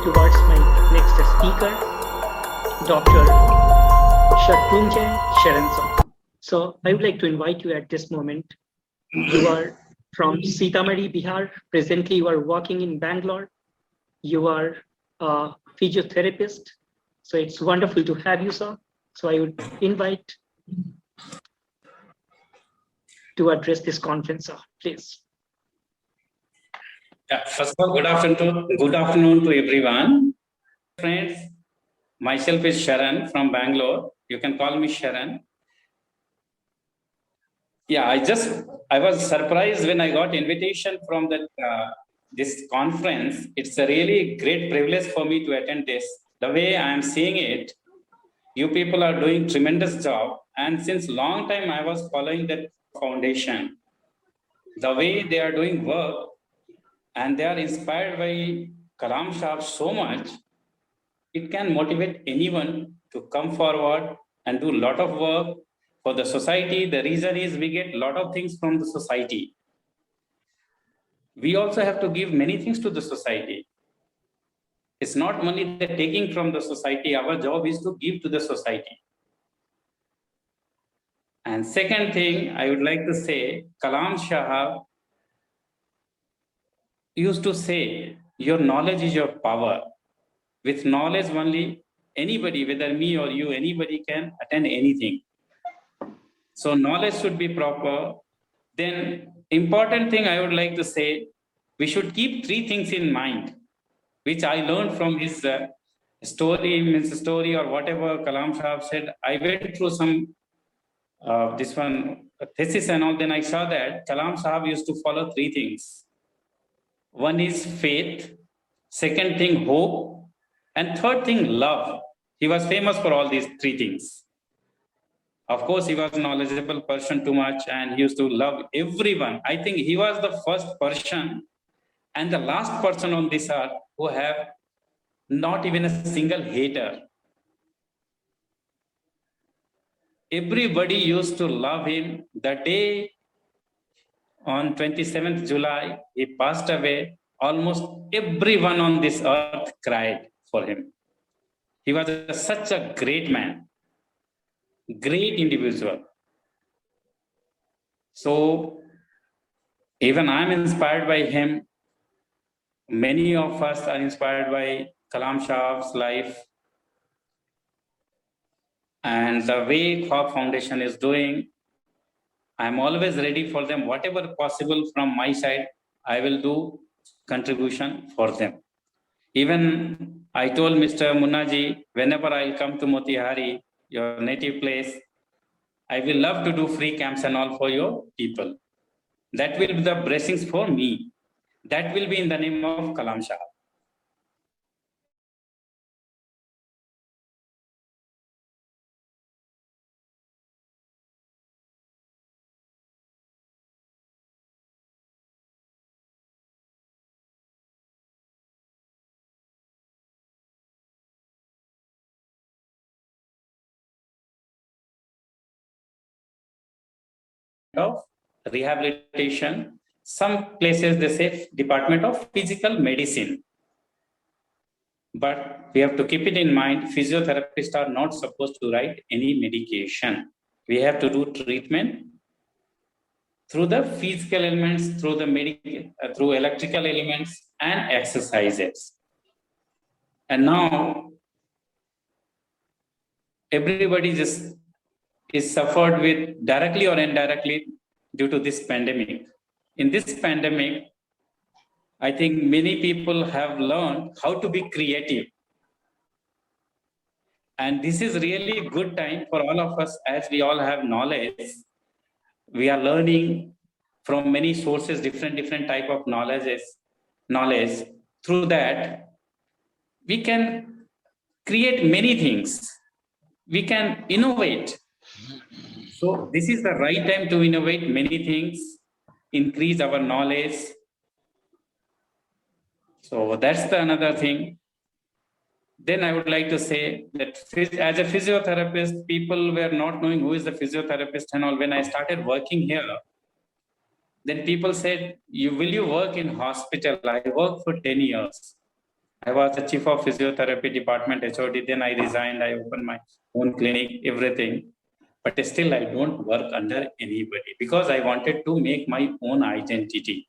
towards my next speaker, Dr. Shatrunjay Sharanson. So I would like to invite you at this moment. You are from Sitamarhi, Bihar. Presently, you are working in Bangalore. You are a physiotherapist. So it's wonderful to have you, sir. So I would invite to address this conference, sir, please. Yeah, first of all, good afternoon to everyone. Friends, myself is Sharan from Bangalore. You can call me Sharan. Yeah, I was surprised when I got invitation from this conference. It's a really great privilege for me to attend this. The way I am seeing it, you people are doing tremendous job. And since long time I was following that foundation, the way they are doing work, and they are inspired by Kalam Shah so much, it can motivate anyone to come forward and do a lot of work for the society. The reason is we get a lot of things from the society. We also have to give many things to the society. It's not only the taking from the society, our job is to give to the society. And second thing I would like to say, Kalam Shah used to say, your knowledge is your power. With knowledge only, anybody, whether me or you, anybody can attend anything. So knowledge should be proper. Then important thing I would like to say, we should keep three things in mind, which I learned from his story or whatever Kalam Shah said. I went through some thesis and all, then I saw that Kalam Shah used to follow three things. One is faith, second thing hope, and third thing love. He was famous for all these three things. Of course, he was a knowledgeable person too much, and he used to love everyone. I think he was the first person and the last person on this earth who have not even a single hater. Everybody used to love him. The day on 27th July, he passed away. Almost everyone on this earth cried for him. He was such a great man, great individual. So even I'm inspired by him. Many of us are inspired by Kalam Shah's life. And the way Khwab Foundation is doing, I'm always ready for them. Whatever possible from my side, I will do contribution for them. Even I told Mr. Munnaji, whenever I'll come to Motihari, your native place, I will love to do free camps and all for your people. That will be the blessings for me. That will be in the name of Kalam Shah. Of rehabilitation. Some places they say Department of Physical Medicine. But we have to keep it in mind, physiotherapists are not supposed to write any medication. We have to do treatment through the physical elements, through the through electrical elements and exercises. And now everybody just is suffered with directly or indirectly due to this pandemic. In this pandemic, I think many people have learned how to be creative. And this is really a good time for all of us, as we all have knowledge. We are learning from many sources, different type of knowledge. Through that, we can create many things. We can innovate. So this is the right time to innovate many things, increase our knowledge. So that's another thing. Then I would like to say that as a physiotherapist, people were not knowing who is the physiotherapist and all. When I started working here, then people said, will you work in hospital? I worked for 10 years. I was the chief of physiotherapy department HOD. Then I resigned. I opened my own clinic, everything. But still, I don't work under anybody because I wanted to make my own identity.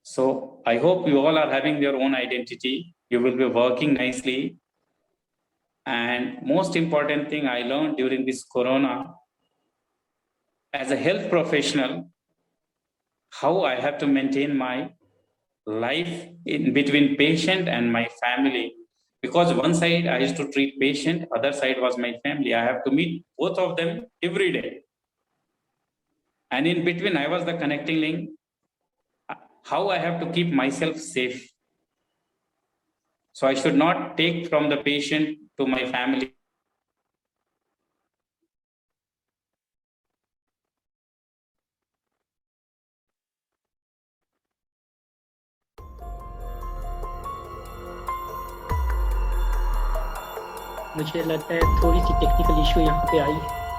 So I hope you all are having your own identity. You will be working nicely. And most important thing I learned during this Corona, as a health professional, how I have to maintain my life in between patient and my family. Because one side I used to treat patient, other side was my family. I have to meet both of them every day. And in between, I was the connecting link. How I have to keep myself safe. So I should not take from the patient to my family. मुझे लगता है थोड़ी सी technical issue यहाँ पे आई।